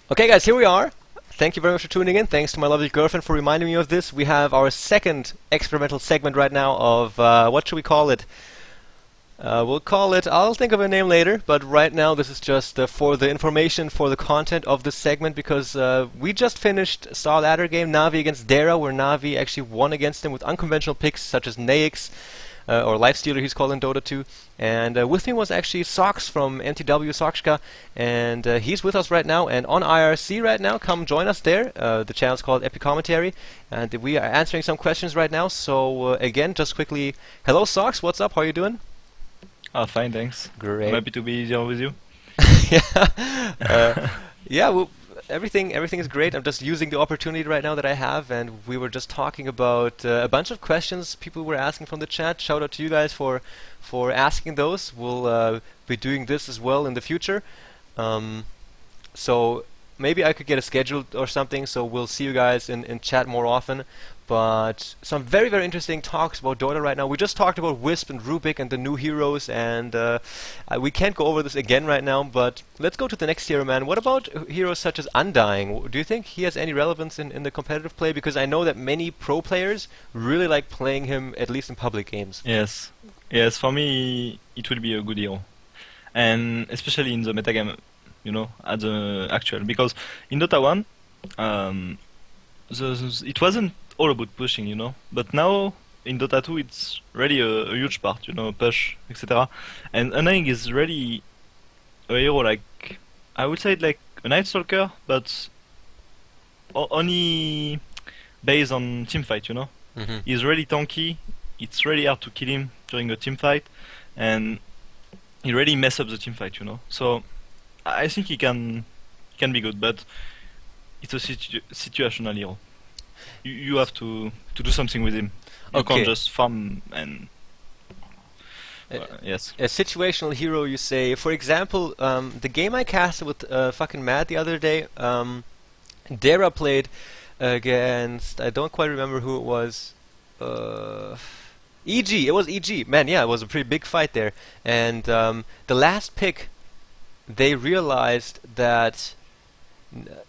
Okay, guys, here we are. Thank you very much for tuning in. Thanks to my lovely girlfriend for reminding me of this. We have our second experimental segment right now of, what should we call it? We'll call it, I'll think of a name later, but right now this is just for the information, for the content of this segment, because we just finished Star Ladder game, Navi against Dara, where Navi actually won against him with unconventional picks such as Naix, or Lifestealer he's called in Dota 2. And with me was actually Sox from mTw.Sockshka, and he's with us right now and on IRC right now. Come join us there. The channel's called Epic Commentary, and we are answering some questions right now. So again, just quickly, hello Sox, what's up? How are you doing? Fine, thanks. Great. I'm happy to be here with you. Yeah, well, everything is great. I'm just using the opportunity right now that I have, and we were just talking about a bunch of questions people were asking from the chat. Shout out to you guys for asking those. We'll be doing this as well in the future. So maybe I could get a schedule or something, so we'll see you guys in chat more often. But some very, very interesting talks about Dota right now. We just talked about Wisp and Rubik and the new heroes, and we can't go over this again right now, but let's go to the next hero, man. What about heroes such as Undying? Do you think he has any relevance in the competitive play? Because I know that many pro players really like playing him, at least in public games. Yes, for me it will be a good hero. And especially in the metagame, at the actual. Because in Dota 1, it wasn't all about pushing, but now in Dota 2 it's really a huge part, push, etc. And Undying is really a hero like, I would say like a Night Stalker, but only based on teamfight, He's really tanky, it's really hard to kill him during a teamfight, and he really mess up the teamfight, So I think he can be good, but it's a situational hero. You have to do something with him. You can't just farm and... yes. A situational hero, you say. For example, the game I casted with fucking Matt the other day, Dara played against... I don't quite remember who it was. EG. It was EG. Man, yeah, it was a pretty big fight there. And the last pick, they realized that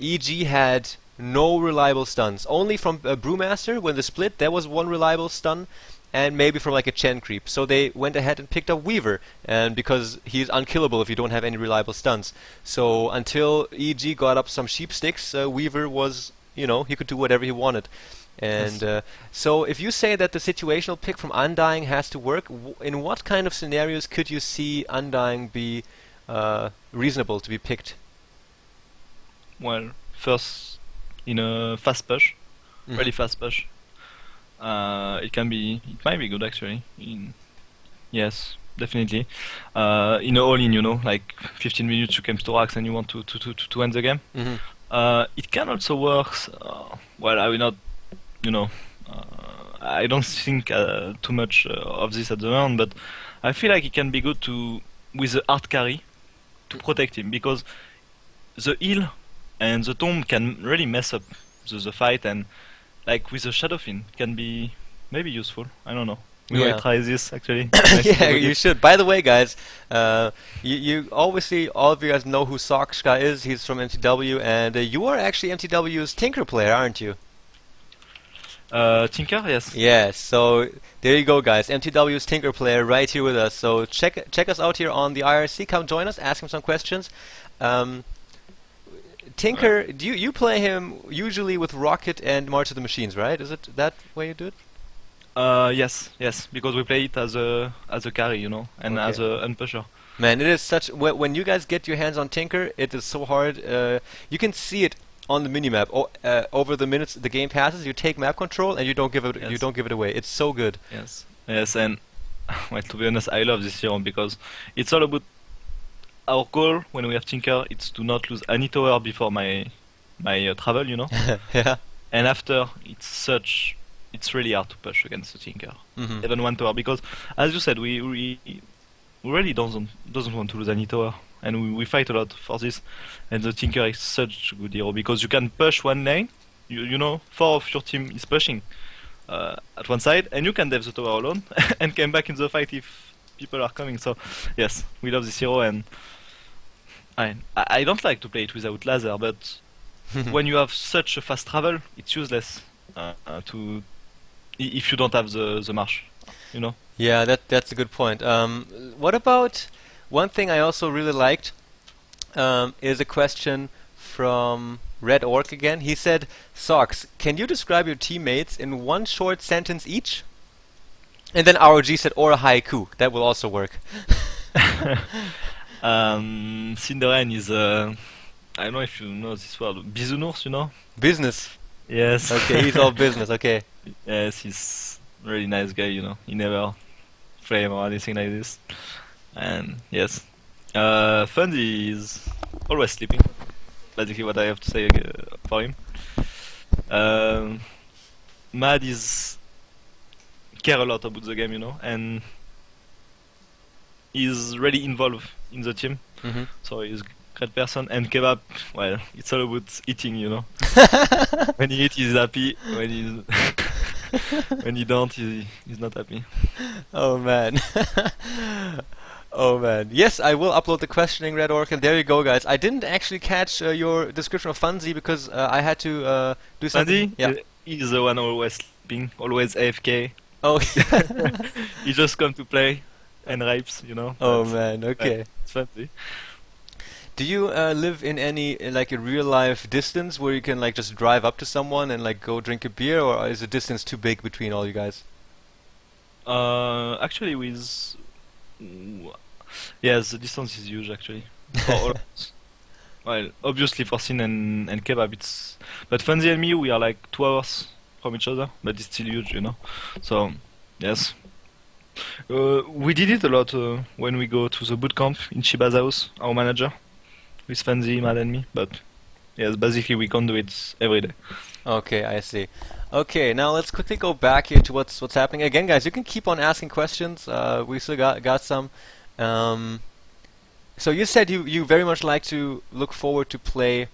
EG had no reliable stuns. Only from Brewmaster, when the split, there was one reliable stun, and maybe from like a Chen creep. So they went ahead and picked up Weaver, and because he's unkillable if you don't have any reliable stuns. So until EG got up some sheep sticks, Weaver was, he could do whatever he wanted. And so if you say that the situational pick from Undying has to work, in what kind of scenarios could you see Undying be reasonable to be picked? Well, first, in a fast push, really fast push. It might be good actually. Yes, definitely. In a all-in, like 15 minutes you came to Rax and you want to end the game. It can also work. Well, I will not, I don't think too much of this at the moment, but I feel like it can be good with the hard carry to protect him, because the heal and the tomb can really mess up the fight, and like with the Shadowfin can be maybe useful. I don't know. We might try this actually. Yeah, you should. By the way, guys, you obviously all of you guys know who Sockshka is. He's from mTw, and you are actually mTw's Tinker player, aren't you? Tinker, yes. Yes. So there you go, guys. mTw's Tinker player right here with us. So check us out here on the IRC. Come join us. Ask him some questions. Tinker, do you play him usually with Rocket and March of the Machines, right? Is it that way you do it? Yes, because we play it as a carry, and as a unpusher. Man, it is such. When you guys get your hands on Tinker, it is so hard. You can see it on the minimap. Over the minutes the game passes, you take map control and you don't give it. You don't give it away. It's so good. Yes, and well, to be honest, I love this hero because it's all about. Our goal when we have Tinker is to not lose any tower before my travel, Yeah. And after, it's really hard to push against the Tinker, even one tower, because as you said, we really doesn't want to lose any tower, and we fight a lot for this. And the Tinker is such a good hero because you can push one lane, you know, 4 of your team is pushing at one side, and you can dev the tower alone and come back in the fight if people are coming. So yes, we love this hero, and I don't like to play it without laser, but when you have such a fast travel, it's useless to if you don't have the marsh, you know. Yeah, that's a good point. What about one thing I also really liked is a question from Red Orc again. He said, "Socks, can you describe your teammates in one short sentence each?" And then ROG said, "Or a haiku." That will also work. Cinderain is I don't know if you know this word, bisounours, you know. Business. Yes. Okay, he's all business. Okay. Yes, he's a really nice guy, you know. He never flame or anything like this. And yes, Fundy is always sleeping. Basically, what I have to say for him. Mad is care a lot about the game, you know, and he's really involved in the team. Mm-hmm. So he's a great person. And Kebab, well, it's all about eating, you know. When he eats, he's happy. When he when he don't, he's not happy. Oh man. Oh man. Yes, I will upload the questioning, Red Orc, and there you go, guys. I didn't actually catch your description of Funzy because I had to do something. Fundy, Yeah. he's the one always sleeping, always AFK. Oh. He just come to play and rapes, you know. Oh But, man. Okay. it's Fundy. Do you live in any like a real life distance where you can like just drive up to someone and like go drink a beer, or is the distance too big between all you guys? Actually, with yes, the distance is huge actually. For all of us. Well, obviously for Sin and Kebab, it's. But Fanzi and me, we are like 2 hours from each other, but it's still huge, you know. So, yes. We did it a lot when we go to the boot camp in Shiba's house, our manager, with Fanzi, Mad and me. But yes, basically we can't do it every day. Okay, I see. Okay, now let's quickly go back here to what's happening. Again, guys, you can keep on asking questions. We still got some. So you said you very much like to look forward to play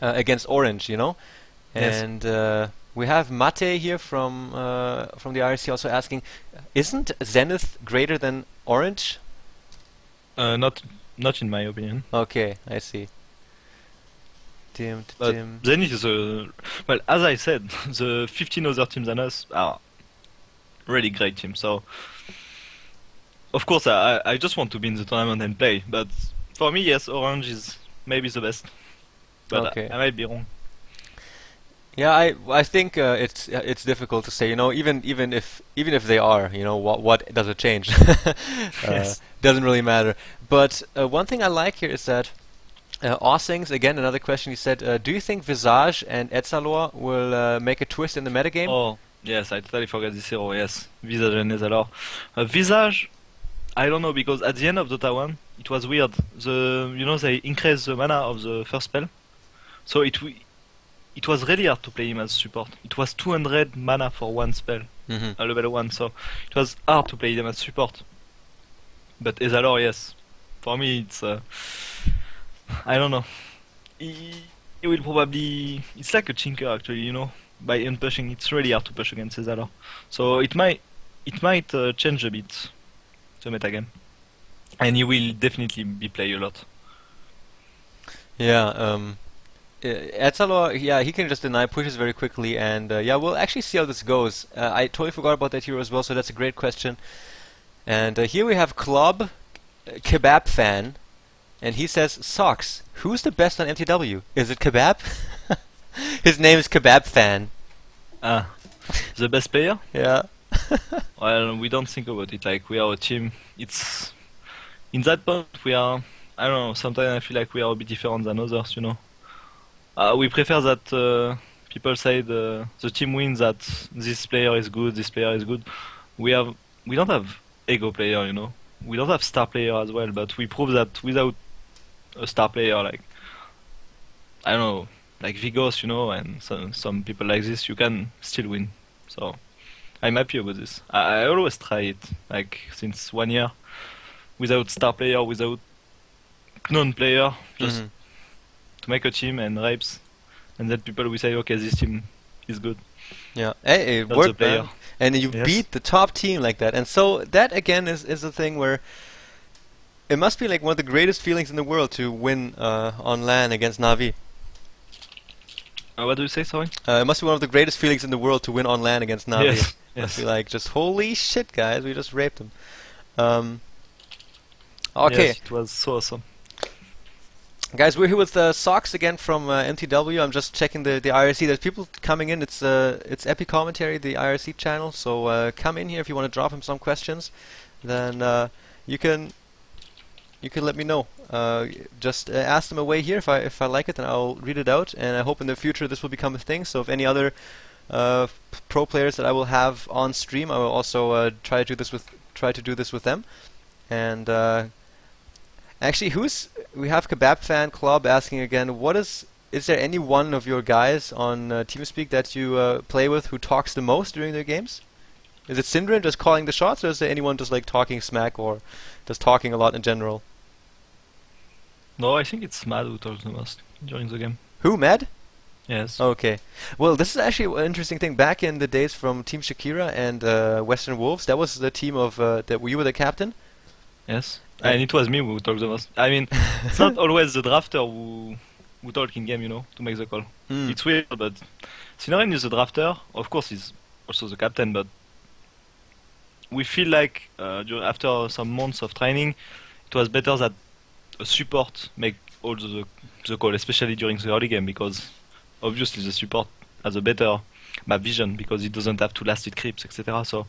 against Orange, you know? Yes. And we have Mate here from the IRC also asking, isn't Zenith greater than Orange? Not in my opinion. Okay, I see. But Zenith is well, as I said, the 15 other teams than us are really great teams. So, of course, I just want to be in the tournament and play. But for me, yes, Orange is maybe the best. But Okay. I might be wrong. Yeah, I think it's difficult to say. You know, even if they are, you know, what does it change? Yes. Doesn't really matter. But one thing I like here is that Ossings, again, another question. He said, do you think Visage and Etzalor will make a twist in the metagame? Oh, yes, I totally forgot this hero. Yes, Visage and Nezalor. Visage, I don't know, because at the end of Dota 1, it was weird. They increased the mana of the first spell, so it was really hard to play him as support. It was 200 mana for one spell, Mm-hmm. level 1, so it was hard to play him as support. But Ezalor, yes. For me, it's I don't know. He will probably. It's like a chinker actually, you know. By unpushing, it's really hard to push against Ezalor. So it might change a bit the metagame, and he will definitely be played a lot. Yeah, Etzalor, yeah, he can just deny pushes very quickly, and yeah, we'll actually see how this goes. I totally forgot about that hero as well, so that's a great question. And here we have Club Kebab Fan, and he says, Socks, who's the best on mTw? Is it Kebab? His name is Kebab Fan. Ah, the best player? Yeah. Well, we don't think about it. Like we are a team. It's in that point we are. I don't know. Sometimes I feel like we are a bit different than others. You know. We prefer that people say the team wins, that this player is good, this player is good. We don't have ego player, you know. We don't have star player as well, but we prove that without a star player, like I don't know, like Vigos, you know, and some people like this, you can still win. So I'm happy about this. I always try it, like since 1 year, without star player, without non-player, just Mhm. to make a team and rapes, and then people will say, okay, this team is good. Yeah. Hey, it Not the worked, player. man. And you Yes. beat the top team like that. And so that again is a thing where it must be like one of the greatest feelings in the world to win on LAN against Navi. What do you say, sorry? It must be one of the greatest feelings in the world to win on LAN against Navi. Yes, Must be yes. like, just holy shit, guys, we just raped him. Um, okay, Yes, it was so awesome. guys, we're here with Socks again from mTw. I'm just checking the IRC. There's people coming in. It's Epi Commentary, the IRC channel. So come in here if you want to drop him some questions. Then you can let me know. Just ask them away here. If I like it, then I'll read it out. And I hope in the future this will become a thing. So if any other pro players that I will have on stream, I will also try to do this with them. And actually, we have Kebab Fan Club asking again. Is there any one of your guys on TeamSpeak that you play with who talks the most during their games? Is it Syndrome just calling the shots, or is there anyone just like talking smack or just talking a lot in general? No, I think it's Mad who talks the most during the game. Who, Mad? Yes. Okay. Well, this is actually an interesting thing. Back in the days from Team Shakira and Western Wolves, that was the team of that you were the captain. Yes. And it was me who talked the most. I mean, it's not always the drafter who talk in game, to make the call. Mm. It's weird, but Synoren is the drafter. Of course, he's also the captain, but we feel like after some months of training, it was better that a support make all the call, especially during the early game, because obviously the support has a better map vision because it doesn't have to last it creeps, etc. So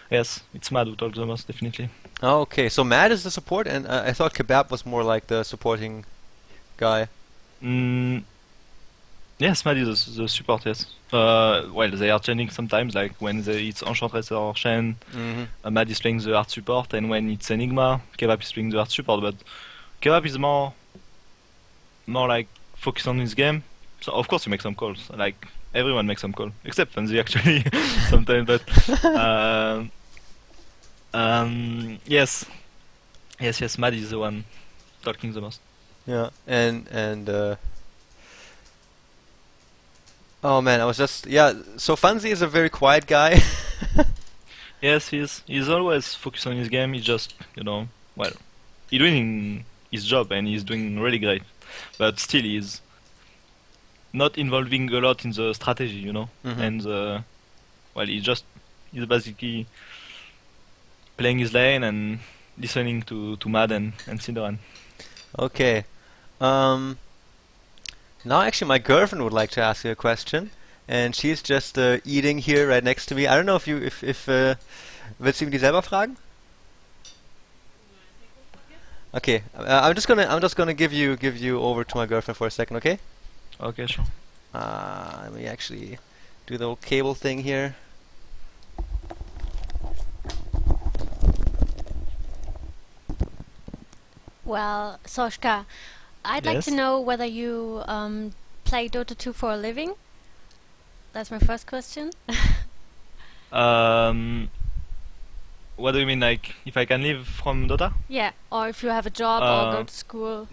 yes, it's Mad who talks the most, definitely. Oh, okay. So Mad is the support, and I thought Kebab was more like the supporting guy. Yes, Mad is the support, yes. Well, they are changing sometimes, like when it's Enchantress or Shen, Mad is playing the hard support, and when it's Enigma, Kebab is playing the hard support, but Kebab is more like focused on his game. So of course he makes some calls, like everyone makes some call, except Fanzi actually sometimes, but yes. Yes, Mad is the one talking the most. Yeah, and oh man, I was just So Fanzi is a very quiet guy. Yes, he's always focused on his game. He's just, well, he's doing his job and he's doing really great. But still, he's not involving a lot in the strategy, And well, he's basically playing his lane and listening to Mad and Cinderan. Okay. Now actually my girlfriend would like to ask you a question, and she's just eating here right next to me. I don't know if willst du ihm die selber fragen? Okay, I'm just gonna give you over to my girlfriend for a second, okay? Okay, sure. Let me actually do the old cable thing here. Well, Soshka, I'd like to Yes? know whether you play Dota 2 for a living. That's my first question. What do you mean, like, if I can live from Dota? Yeah, or if you have a job or go Uh, to school.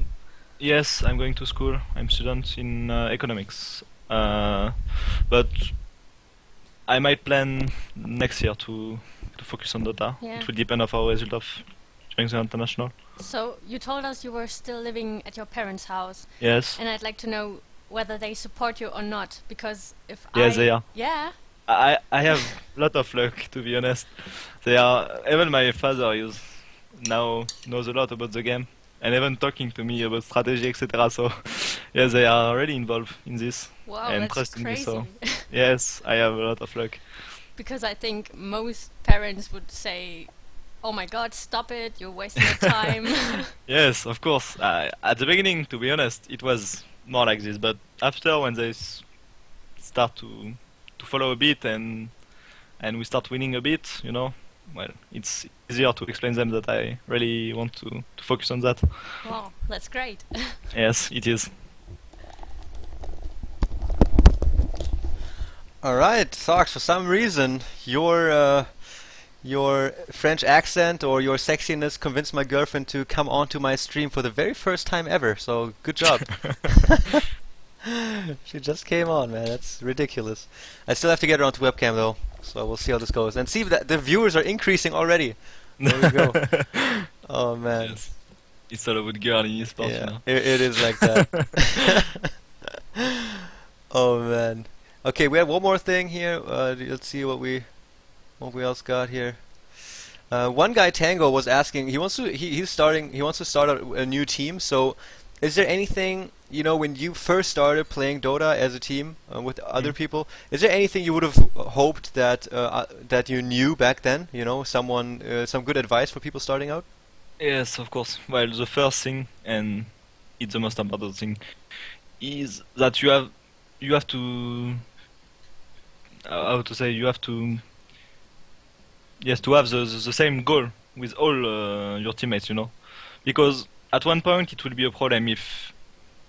Yes, I'm going to school. I'm student in economics. But I might plan next year to focus on Dota. Yeah. It will depend on our result of during the international. So you told us you were still living at your parents' house, Yes. and I'd like to know whether they support you or not, because if Yes, they are. Yeah. I have a lot of luck, to be honest. They are. Even my father now knows a lot about the game and even talking to me about strategy, etc. So yes, they are really involved in this Wow, and that's trusting me. crazy. So yes, I have a lot of luck. Because I think most parents would say, "Oh my God, stop it! You're wasting your time." Yes, of course. At the beginning, to be honest, it was more like this. But after, when they start to follow a bit and we start winning a bit, well, it's easier to explain them that I really want to focus on that. Wow, that's great. Yes, it is. Alright, Socks, for some reason your French accent or your sexiness convinced my girlfriend to come onto my stream for the very first time ever, so good job. She just came on, man. That's ridiculous. I still have to get her onto webcam though, so we'll see how this goes. And see that the viewers are increasing already. There we go. Oh man. Yes. It's all about girl in esports, Yeah, it is like that. Oh man. Okay, we have one more thing here. Let's see what we else got here. One guy Tango was asking. He wants to start a new team. So, is there anything when you first started playing Dota as a team with other people? Is there anything you would have hoped that you knew back then? Some good advice for people starting out. Yes, of course. Well, the first thing, and it's the most important thing, is that you have to how to say, you have to, yes, to have the same goal with all your teammates, because at one point it will be a problem if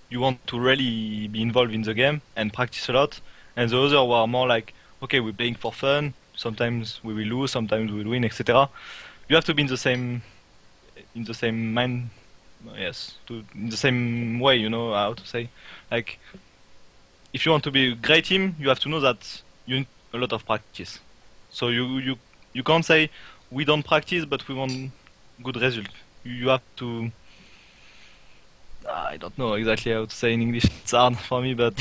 you want to really be involved in the game and practice a lot, and the other who are more like, okay, we're playing for fun, sometimes we will lose, sometimes we will win, etc. You have to be in the same mind, yes, in the same way, how to say, like, if you want to be a great team, you have to know that you need a lot of practice. So you can't say we don't practice but we want good result. You have to. I don't know exactly how to say in English. It's hard for me, but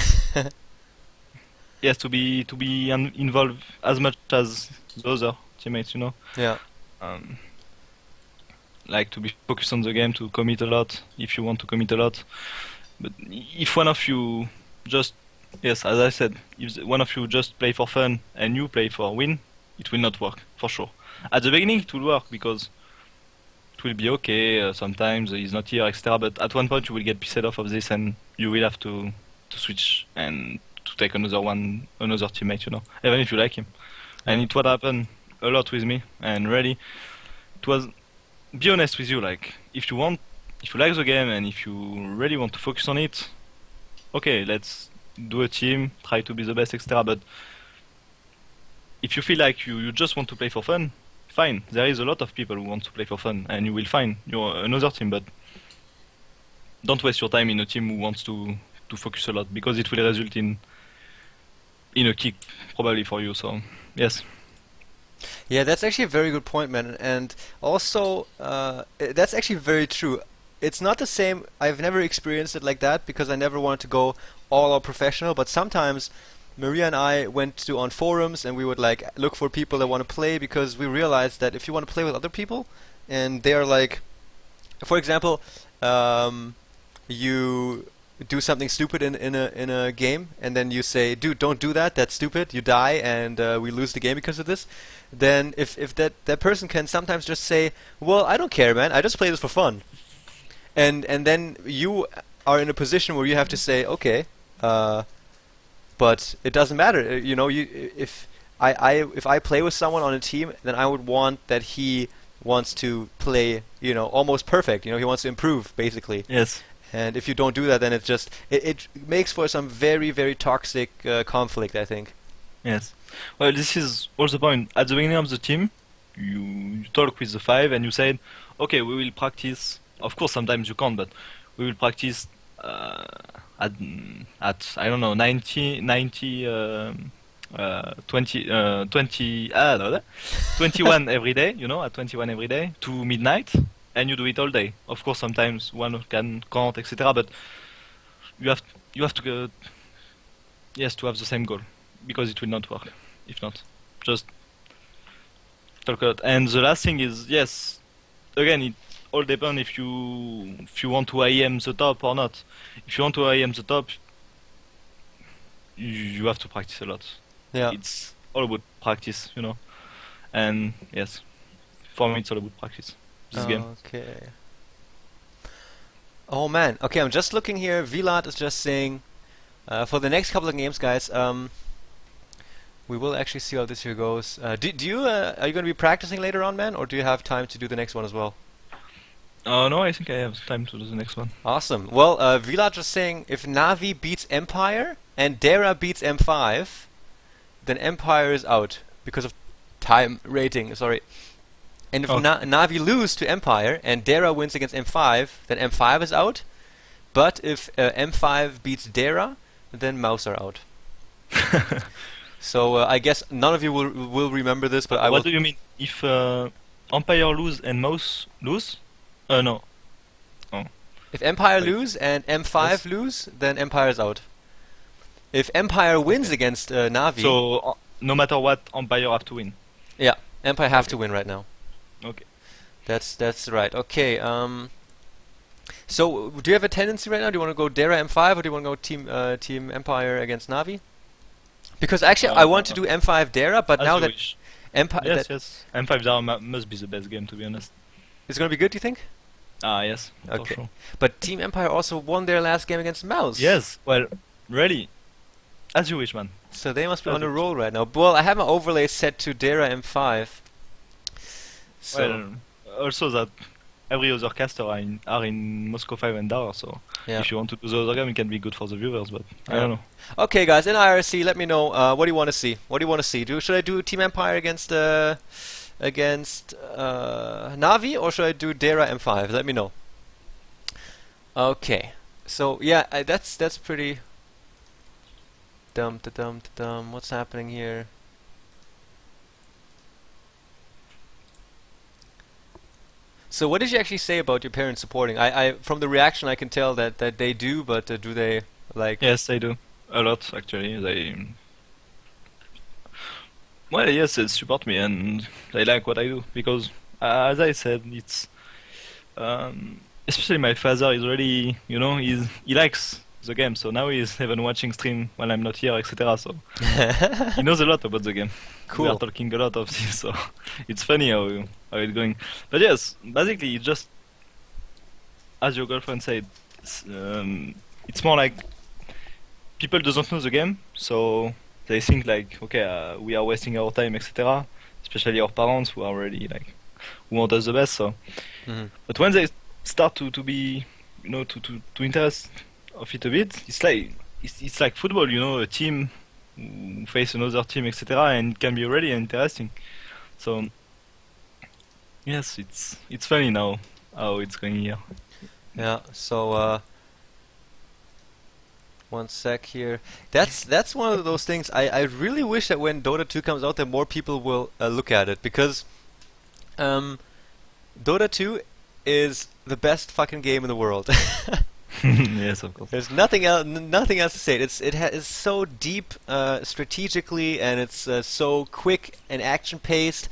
yes, to be involved as much as the other teammates. Yeah. Um, like to be focused on the game, to commit a lot if you want to commit a lot. But if one of you just, yes, as I said, if one of you just play for fun and you play for win, it will not work for sure. At the beginning, it will work because it will be okay. Sometimes he's not here, etc. But at one point, you will get pissed off of this, and you will have to switch and to take another teammate. Even if you like him. And it what happened a lot with me. And really, it was, be honest with you. Like, if you like the game and if you really want to focus on it, okay, let's do a team, try to be the best, etc. But if you feel like you just want to play for fun, fine. There is a lot of people who want to play for fun, and you will find another team. But don't waste your time in a team who wants to focus a lot, because it will result in a kick probably for you. So yes. Yeah, that's actually a very good point, man. And also, that's actually very true. It's not the same. I've never experienced it like that because I never wanted to go all out professional. But sometimes Maria and I went to on forums and we would like look for people that want to play because we realized that if you want to play with other people and they are like, for example, you do something stupid in a game and then you say, dude, don't do that, that's stupid, you die and we lose the game because of this, then if that person can sometimes just say, well, I don't care, man, I just play this for fun, and then you are in a position where you have to say, okay, but it doesn't matter, if I play with someone on a team, then I would want that he wants to play, almost perfect, he wants to improve basically. Yes. And if you don't do that, then it makes for some very, very toxic conflict, I think. Yes. Well, this is also the point. At the beginning of the team, you talk with the five and you said, okay, we will practice. Of course, sometimes you can't, but we will practice at I don't know, 21 every day. At 21 every day to midnight. And you do it all day. Of course, sometimes one can't, etc. But you have to go, yes, to have the same goal, because it will not work if not. Just talk a lot. And the last thing is, yes, again, it all depends if you want to IM the top or not. If you want to IM the top, you have to practice a lot. Yeah. It's all about practice, And yes, for me, it's all about practice. This game. Okay. Oh man. Okay, I'm just looking here. Vilat is just saying, for the next couple of games, guys, we will actually see how this year goes. Do you are you going to be practicing later on, man, or do you have time to do the next one as well? No, I think I have time to do the next one. Awesome. Well, Vilat just saying, if Navi beats Empire and Dara beats M5, then Empire is out because of time rating. Sorry. And if Navi lose to Empire and Dara wins against M5, then M5 is out. But if M5 beats Dara, then Mouse are out. So I guess none of you will remember this, but I will. What do you mean? If Empire lose and Mouse lose? No. Oh. If Empire lose and M5 lose, then Empire is out. if Empire wins against Navi, So no matter what, Empire have to win. yeah, Empire have Okay. to win right now. Okay. That's right. Okay. So do you have a tendency right now? Do you want to go Dara M5 or do you want to go Team Empire against Navi? Because actually, I want to do M5 Dara, but As now you that wish. Empire Yes. M5 Zara must be the best game, to be honest. is going to be good, do you think? Ah, yes. Okay. For sure. But Team Empire also won their last game against Mouse. Yes. Well, really. As you wish, man. So they must be As on a you wish. roll right now. Well, I have my overlay set to Dara M5. So Well, also that every other caster are in Moscow 5 and Dara, so yeah. if you want to do the other game, it can be good for the viewers, but I Yeah. don't know. Okay, guys, in IRC, let me know what do you want to see. What do you want to see? Should I do Team Empire against Navi, or should I do Dara M5? Let me know. Okay, so yeah, that's pretty dumb. What's happening here? So what did you actually say about your parents supporting? I from the reaction I can tell that they do, but do they like? Yes, they do. A lot, actually. Well, yes, they support me and they like what I do because, as I said, it's especially my father is really, he likes the game, so now he's even watching stream when I'm not here, etc. So he knows a lot about the game. We are Cool. talking a lot of this, so it's funny how it's going. But yes, basically, it's just as your girlfriend said, it's more like people doesn't know the game, so they think like, okay, we are wasting our time, etc. Especially our parents who are really like who want us the best. So, Mhm. but when they start to be, to interest of it a bit, it's like football, a team who face another team, etc. And it can be really interesting. So, yes, it's funny now how it's going here. Yeah. So one sec here. That's one of those things. I really wish that when Dota 2 comes out, that more people will look at it because Dota 2 is the best fucking game in the world. Yes, of course. There's nothing else to say. It's so deep strategically, and it's so quick and action paced.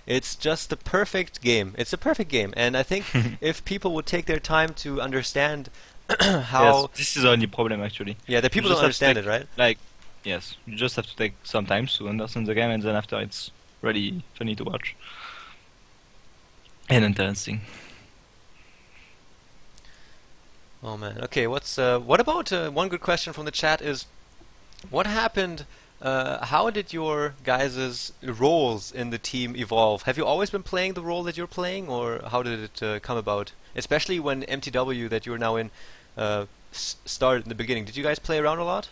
It's just the perfect game. It's a perfect game, and I think if people would take their time to understand how, Yes, this is the only problem actually. yeah, that people You don't just have to understand it, right? Like, yes, you just have to take some time to understand the game, and then after it's really funny to watch and interesting. Oh man. Okay, what about one good question from the chat is what happened? How did your guys' roles in the team evolve? Have you always been playing the role that you're playing, or how did it come about? Especially when mTw that you're now in started in the beginning. Did you guys play around a lot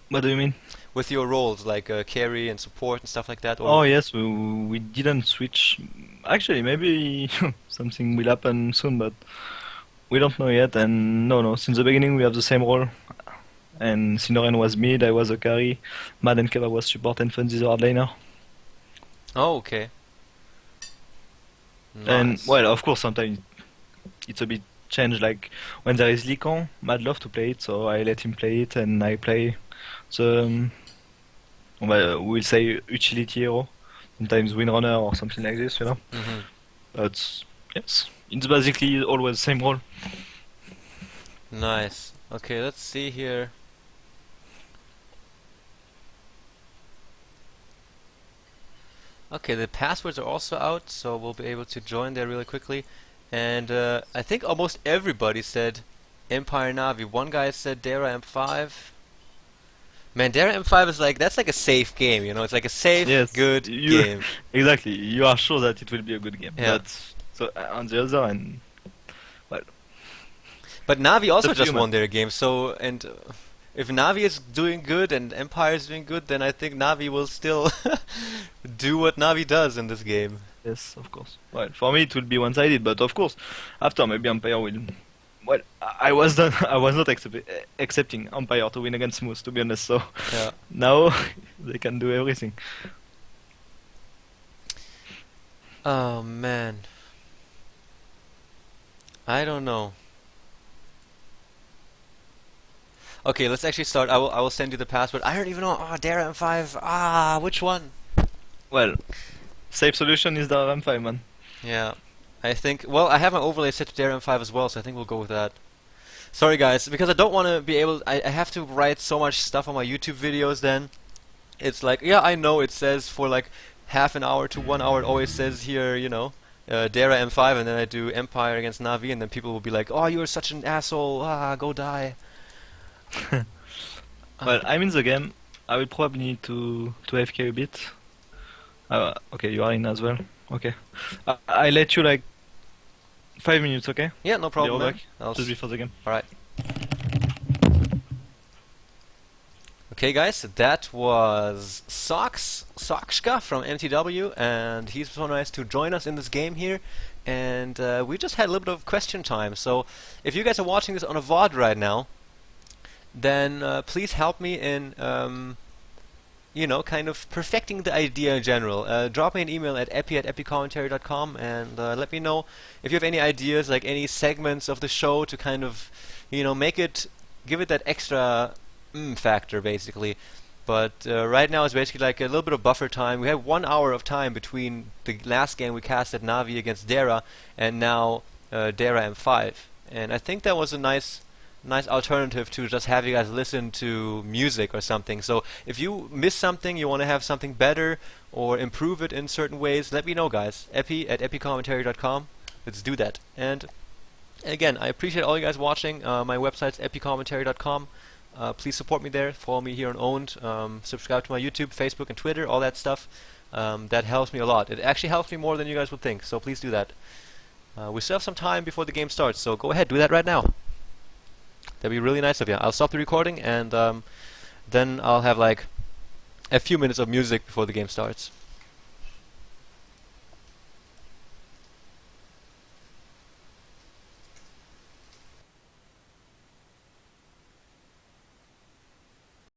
What do you mean? with your roles, like carry and support and stuff like that? Oh yes, we didn't switch. Actually, maybe something will happen soon, but we don't know yet. And no, since the beginning we have the same role. And Sinoren was mid, I was a carry, Mad and Keva was support, and Funzy the hard laner. Oh, okay. And Nice. well, of course, sometimes it's a bit changed. Like when there is Lican, Mad love to play it, so I let him play it, and I play the we'll say utility hero, sometimes windrunner or something like this, Mhm. But yes, it's basically always the same role. Nice. Okay, let's see here. Okay, the passwords are also out, so we'll be able to join there really quickly. And I think almost everybody said Empire Navi. One guy said Dara M5. Man, Dara M5 is that's like a safe game, It's like a safe, Yes, good you game. exactly. You are sure that it will be a good game. Yeah. But so on the other hand, well, But Navi also up to you, just man. won their game, so and if Navi is doing good and Empire is doing good, then I think Navi will still do what Navi does in this game. Yes, of course. Well, for me it will be one-sided, but of course, after maybe Empire will. Well, I was not, I was not accepting Empire to win against Smooth, to be honest. So Yeah. now they can do everything. Oh man. I don't know. Okay, let's actually start. I will send you the password. I don't even know. Ah, Dara M5. Ah, which one? Well, safe solution is the M5, man. Yeah, I think. Well, I have my overlay set to Dara M5 as well, so I think we'll go with that. Sorry, guys, because I don't want to be able. I have to write so much stuff on my YouTube videos. Then it's like, yeah, I know it says for like half an hour to 1 hour. It always says here, Dara M5, and then I do Empire against Navi, and then people will be like, "Oh, you're such an asshole! Ah, go die." Well, I'm in the game. I will probably need to AFK a bit. Okay, you are in as well. Okay. I let you like 5 minutes, okay? Yeah, no problem. Be Man. back just before the game. All right. Okay, guys, that was Sockshka from mTw, and he's so nice to join us in this game here. And we just had a little bit of question time. So, if you guys are watching this on a VOD right now, then please help me in, kind of perfecting the idea in general. Drop me an email at epi@epicommentary.com and let me know if you have any ideas, like any segments of the show to kind of, give it that extra factor, basically. But right now it's basically like a little bit of buffer time. We have 1 hour of time between the last game we cast at Navi against Dara and now Dara M5. And I think that was a nice alternative to just have you guys listen to music or something. So if you miss something, you want to have something better or improve it in certain ways, let me know, guys. epi@epicommentary.com. Let's do that. And again, I appreciate all you guys watching. My website's epicommentary.com. Please support me there. Follow me here on Owned. Subscribe to my YouTube, Facebook, and Twitter, all that stuff. That helps me a lot. It actually helps me more than you guys would think, so please do that. We still have some time before the game starts, so go ahead, do that right now. That'd be really nice of you. I'll stop the recording and then I'll have like a few minutes of music before the game starts.